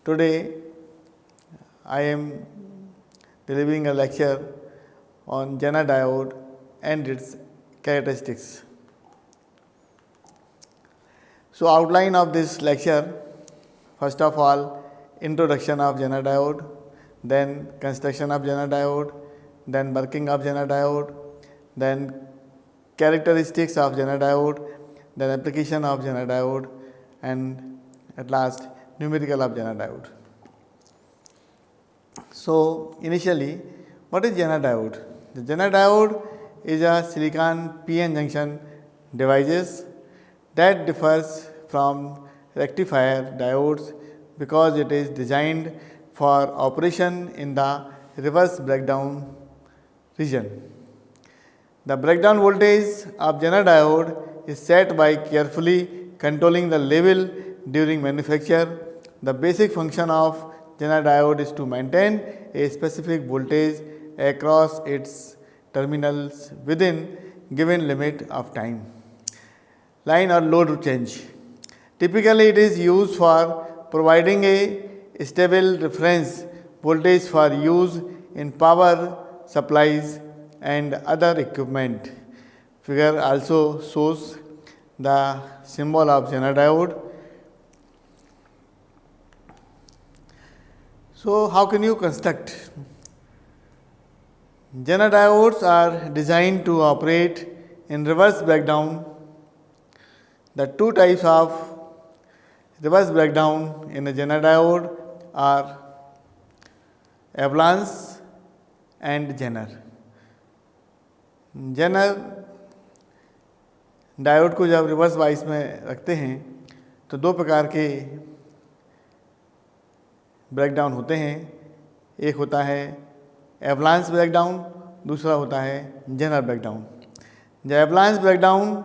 Today I am delivering a lecture on Zener diode and its characteristics. So, outline of this lecture: first of all, introduction of Zener diode, then construction of Zener diode, then working of Zener diode, then characteristics of Zener diode, then application of Zener diode, and at last numerical of Zener diode. So, initially, what is Zener diode? The Zener diode is a silicon p-n junction devices that differs from rectifier diodes because it is designed for operation in the reverse breakdown region. The breakdown voltage of Zener diode is set by carefully controlling the level during manufacture. The basic function of Zener diode is to maintain a specific voltage across its terminals within given limit of time. Line or load change. Typically, it is used for providing a stable reference voltage for use in power supplies and other equipment. Figure also shows the symbol of Zener diode. So, how can you construct? Zener diodes are designed to operate in reverse breakdown. The two types of reverse breakdown in a Zener diode are avalanche and Zener. Zener diode को जब reverse bias में रखते हैं तो दो प्रकार के breakdown होते हैं. एक होता है एवलांस ब्रेकडाउन, दूसरा होता है Zener breakdown. The avalanche breakdown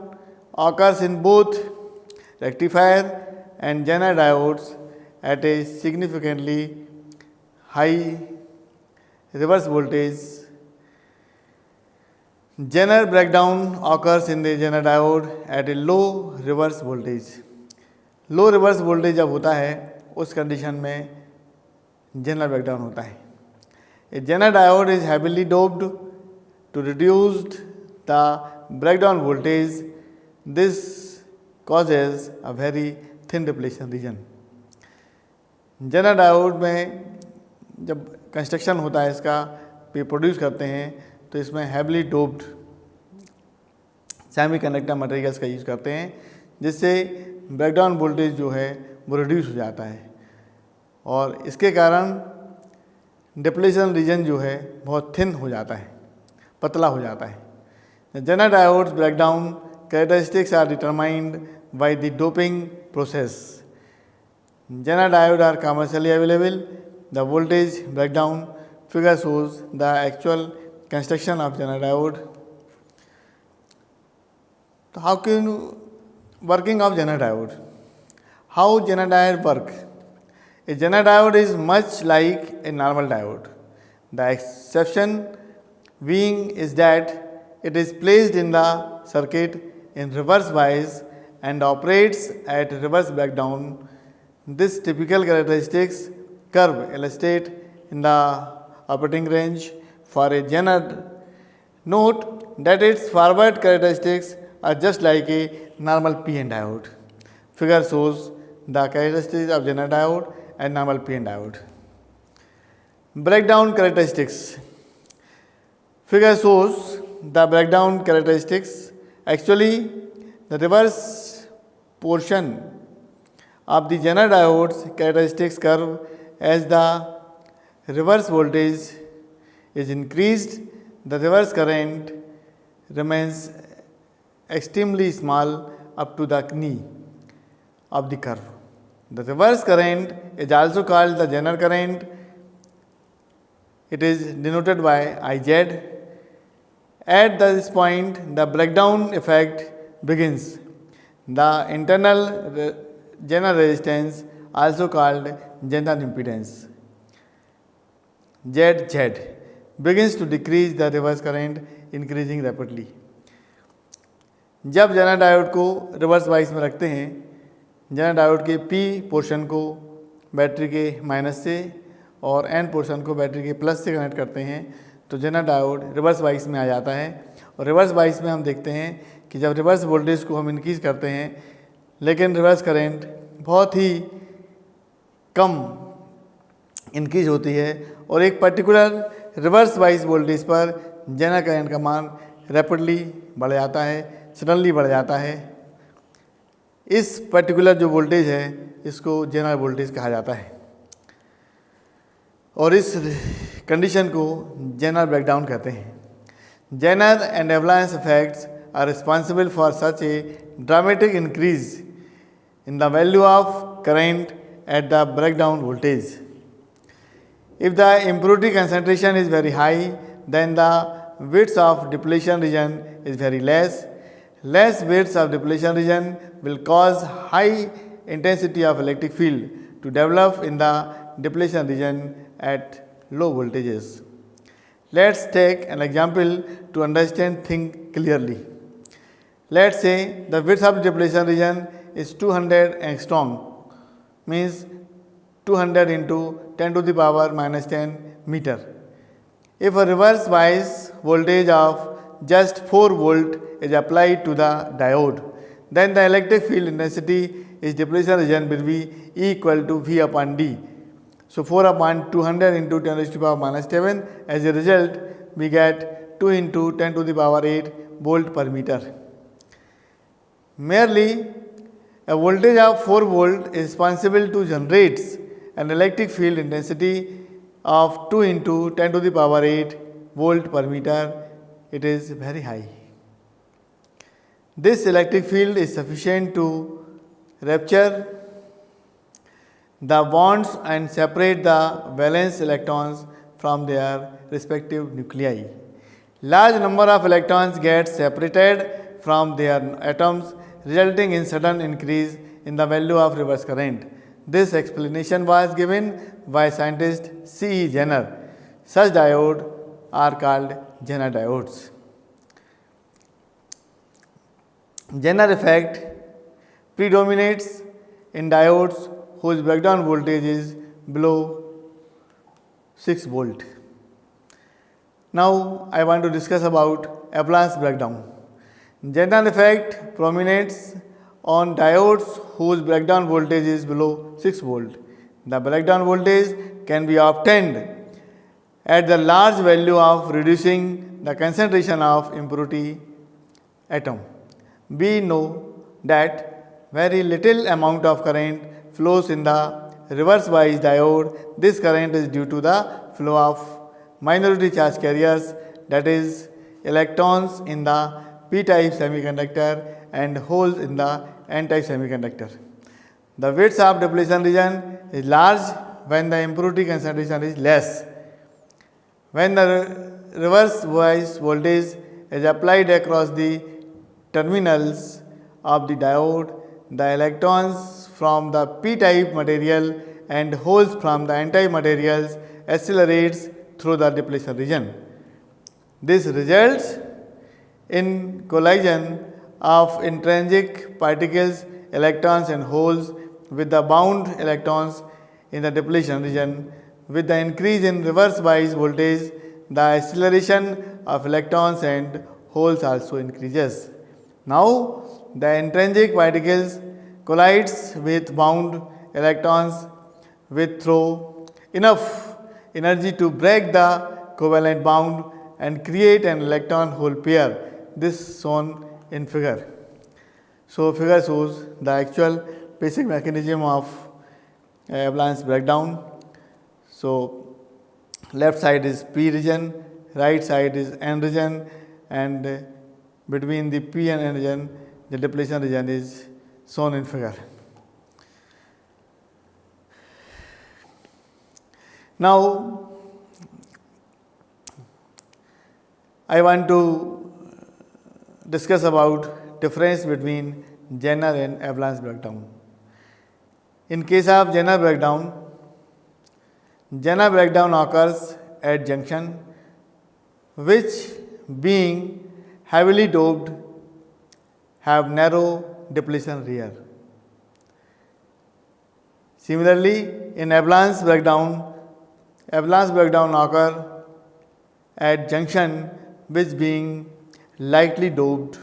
occurs in both rectifier and Zener diodes at a significantly high reverse voltage. Zener breakdown occurs in the Zener diode at a low reverse voltage. Low reverse voltage जब होता है उस condition में Zener breakdown होता है. A Zener diode is heavily doped to reduce the breakdown voltage. This causes a very thin depletion region. Zener diode में जब construction होता है इसका प्रोड्यूस करते हैं तो इसमें हैवली डोप्ड सेमीकंडक्टर मटेरियल्स का यूज़ करते हैं जिससे ब्रेकडाउन वोल्टेज जो है वो रिड्यूस हो जाता है और इसके कारण डिप्लेशन रीजन जो है बहुत थिन हो जाता है, पतला हो जाता है. Zener diodes breakdown characteristics are determined by the doping process. Zener diodes are commercially available. The voltage breakdown figure shows the actual construction of Zener diode. So, how can working of Zener diode? How Zener diode work? A Zener diode is much like a normal diode. The exception being is that it is placed in the circuit in reverse bias and operates at reverse breakdown. This typical characteristics curve illustrate in the operating range for a Zener. Note that its forward characteristics are just like a normal p-n diode. Figure shows the characteristics of Zener diode and normal p-n diode. Breakdown characteristics. Figure shows the breakdown characteristics. Actually, the reverse portion of the Zener diode's characteristics curve as the reverse voltage is increased, the reverse current remains extremely small up to the knee of the curve. The reverse current is also called the Zener current. It is denoted by IZ. At this point, the breakdown effect begins. The internal Zener resistance, also called Zener impedance, ZZ, begins to decrease the reverse current, increasing rapidly. जब Zener diode को reverse bias में रखते हैं, Zener diode के P portion को battery के minus से और एन पोर्शन को बैटरी के प्लस से कनेक्ट करते हैं तो जेनर डायोड रिवर्स बाइस में आ जाता है। और रिवर्स बाइस में हम देखते हैं कि जब रिवर्स वोल्टेज को हम इंक्रीज करते हैं लेकिन रिवर्स करंट बहुत ही कम इंक्रीज होती है और एक पर्टिकुलर रिवर्स बाइस वोल्टेज पर जेनर करंट का मान रैपिडली बढ़ जाता है, सडनली बढ़ जाता है। इस पर्टिकुलर जो वोल्टेज है इसको जेनर वोल्टेज कहा जाता है और इस कंडीशन को जेनर ब्रेकडाउन कहते हैं। Zener and avalanche effects are responsible for such a dramatic increase in the value of current at the breakdown voltage. If the impurity concentration is very high, then the width of depletion region is very less. Less width of depletion region will cause high intensity of electric field to develop in the depletion region at low voltages. Let's take an example to understand things clearly. Let's say the width of depletion region is 200 angstrom, means 200 into 10 to the power minus 10 meter. If a reverse bias voltage of just 4 volt is applied to the diode, then the electric field intensity is depletion region will be equal to V upon D. So 4 upon 200 into 10 to the power minus 7. As a result, we get 2 into 10 to the power 8 volt per meter. Merely a voltage of 4 volt is responsible to generate an electric field intensity of 2 into 10 to the power 8 volt per meter. It is very high. This electric field is sufficient to rupture the bonds and separate the valence electrons from their respective nuclei. Large number of electrons get separated from their atoms, resulting in sudden increase in the value of reverse current. This explanation was given by scientist C. E. Jenner. Such diodes are called Jenner diodes. Jenner effect predominates in diodes whose breakdown voltage is below 6 volt. Now I want to discuss about avalanche breakdown. Jenner effect predominates on diodes whose breakdown voltage is below 6 volt. The breakdown voltage can be obtained at the large value of reducing the concentration of impurity atom. We know that very little amount of current flows in the reverse bias diode. This current is due to the flow of minority charge carriers, that is electrons in the p-type semiconductor and holes in the n-type semiconductor. The width of depletion region is large when the impurity concentration is less. When the reverse bias voltage is applied across the terminals of the diode, the electrons from the p-type material and holes from the n-type materials accelerates through the depletion region. This results in collision of intrinsic particles, electrons and holes with the bound electrons in the depletion region. With the increase in reverse bias voltage, the acceleration of electrons and holes also increases. Now the intrinsic particles collides with bound electrons with throw enough energy to break the covalent bond and create an electron hole pair. This shown in figure. So figure shows the actual basic mechanism of avalanche breakdown. So left side is P region, right side is N region, and between the P and N region the depletion region is shown in figure. Now I want to discuss about difference between Jenner and avalanche breakdown. In case of Jenner breakdown occurs at junction which being heavily doped have narrow depletion rear. Similarly, in avalanche breakdown occur at junction which being lightly doped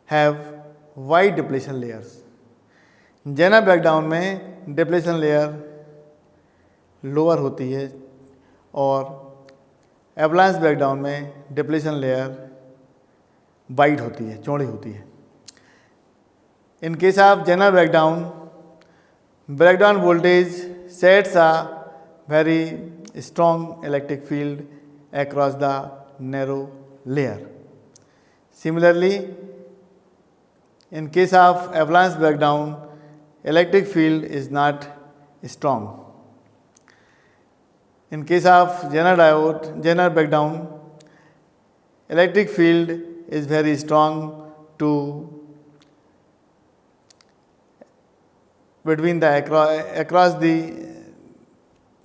have wide depletion layers. Zener breakdown में depletion layer lower होती है और avalanche breakdown में depletion layer wide होती है, चौड़ी होती है. In case of Jenner breakdown voltage sets a very strong electric field across the narrow layer. Similarly, in case of avalanche breakdown, electric field is not strong. In case of Zener breakdown, electric field is very strong to between the across the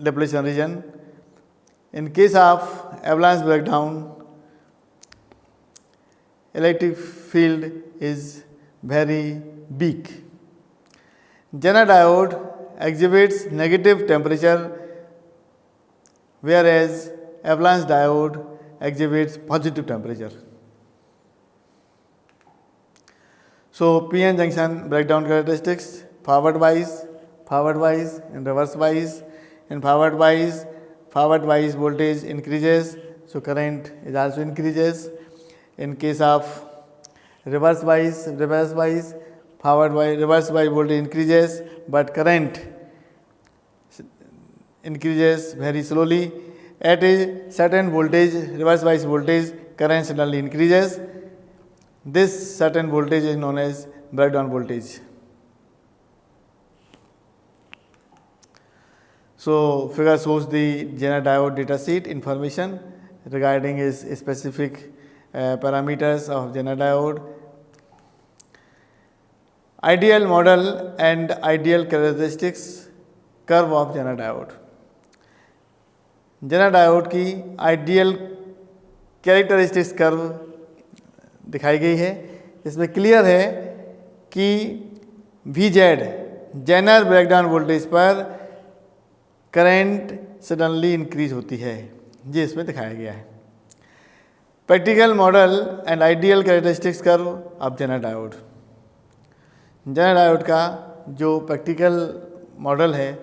depletion region. In case of avalanche breakdown, electric field is very weak. Zener diode exhibits negative temperature, whereas avalanche diode exhibits positive temperature. So, PN junction breakdown characteristics: forward wise, and reverse wise. In forward wise voltage increases, so current is also increases. In case of reverse wise, reverse wise voltage increases, but current increases very slowly. At a certain voltage, reverse wise voltage, current suddenly increases. This certain voltage is known as breakdown voltage. So, figure shows the Zener diode data sheet information regarding its specific parameters of Zener diode. Ideal model and ideal characteristics curve of Zener diode. Zener diode की ideal characteristics curve दिखाई गई है. इसमें clear है कि VZ Zener breakdown voltage पर current suddenly increase होती है, ये इसमें दिखाया गया है. Practical model and ideal characteristics curve of Zener diode. Zener diode का जो प्रैक्टिकल मॉडल है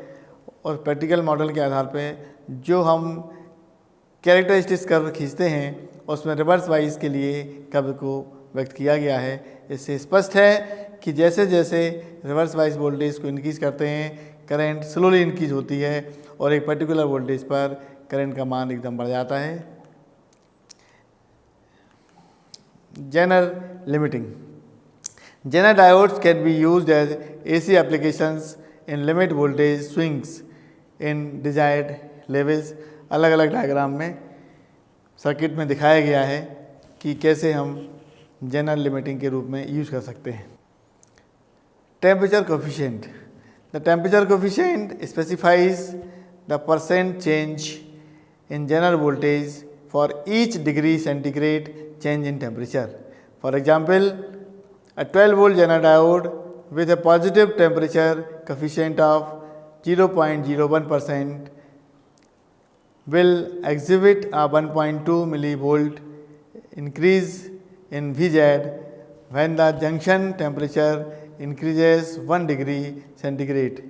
और प्रैक्टिकल मॉडल के आधार पे जो हम कैरेक्टरिस्टिक्स कर्व खींचते हैं उसमें रिवर्स वाइज के लिए कर्व को व्यक्त किया गया है. इससे स्पष्ट है कि जैसे जैसे रिवर्स वाइज वोल्टेज को इंक्रीज करते हैं करंट स्लोली इंक्रीज होती है और एक पर्टिकुलर वोल्टेज पर करंट का मान एकदम बढ़ जाता है. Zener limiting. Zener diodes can be used as AC applications in limit voltage swings in desired levels. अलग अलग डायग्राम में सर्किट में दिखाया गया है कि कैसे हम Zener लिमिटिंग के रूप में यूज कर सकते हैं. Temperature coefficient. The temperature coefficient specifies the percent change in Zener voltage for each degree centigrade change in temperature. For example, a 12-volt Zener diode with a positive temperature coefficient of 0.01% will exhibit a 1.2 millivolt increase in VZ when the junction temperature increases 1 degree centigrade.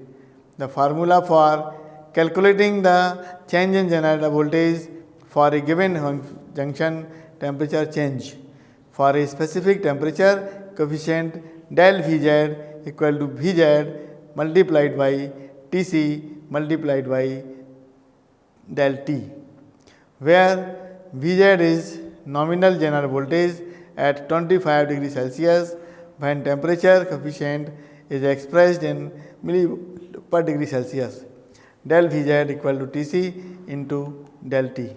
The formula for calculating the change in Zener voltage for a given junction temperature change for a specific temperature coefficient del Vz equal to Vz multiplied by Tc multiplied by del T, where Vz is nominal Zener voltage at 25 degrees Celsius when temperature coefficient is expressed in millivolt per degree Celsius. Del Vz equal to Tc into del T.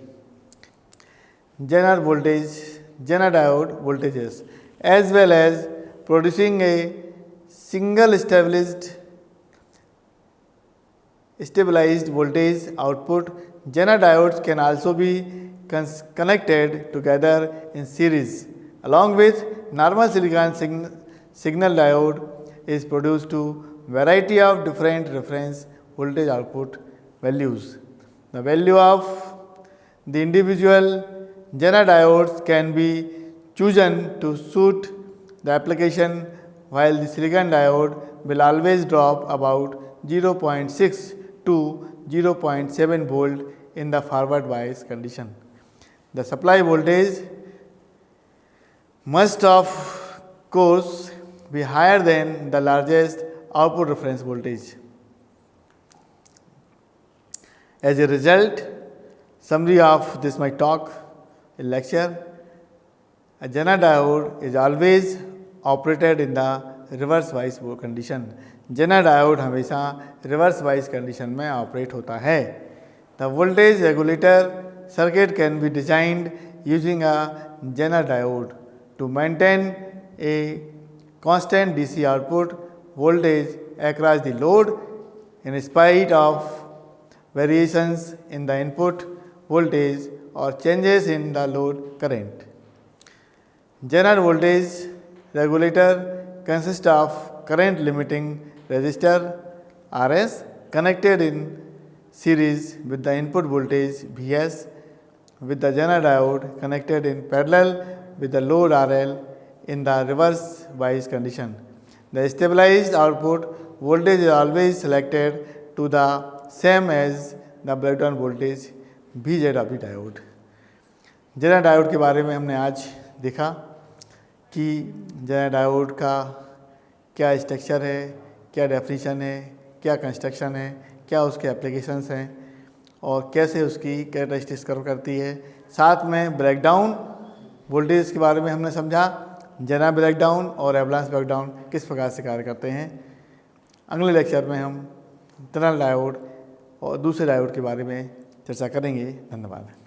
Zener voltage, Zener diode voltages, as well as producing a single stabilized voltage output. Zener diodes can also be connected together in series along with normal silicon signal diode is produced to variety of different reference voltage output values. The value of the individual Zener diodes can be chosen to suit the application, while the silicon diode will always drop about 0.6 to 0.7 volt in the forward bias condition. The supply voltage must of course be higher than the largest output reference voltage. As a result, summary of this my talk in lecture, a Zener diode is always operated in the reverse bias condition. Zener diode हमेशा reverse bias condition में operate होता है. The voltage regulator circuit can be designed using a Zener diode to maintain a constant DC output voltage across the load in spite of variations in the input voltage or changes in the load current. Zener voltage regulator consists of current limiting resistor Rs connected in series with the input voltage Vs, with the Zener diode connected in parallel with the load RL in the reverse bias condition. The stabilized output voltage is always selected to the same as the breakdown voltage Vz of the diode. Zener diode के बारे में हमने आज देखा कि Zener diode का क्या structure है, क्या डेफिनेशन है, क्या कंस्ट्रक्शन है, क्या उसके एप्लीकेशंस हैं और कैसे उसकी कैरेक्टरिस्टिक्स कर्व करती है. साथ में ब्रेकडाउन वोल्टेज के बारे में हमने समझा, Zener ब्रेकडाउन और एवलांस ब्रेकडाउन किस प्रकार से कार्य करते हैं. अगले लेक्चर में हम टनल डायोड और दूसरे डायोड के बारे में चर्चा करेंगे. धन्यवाद.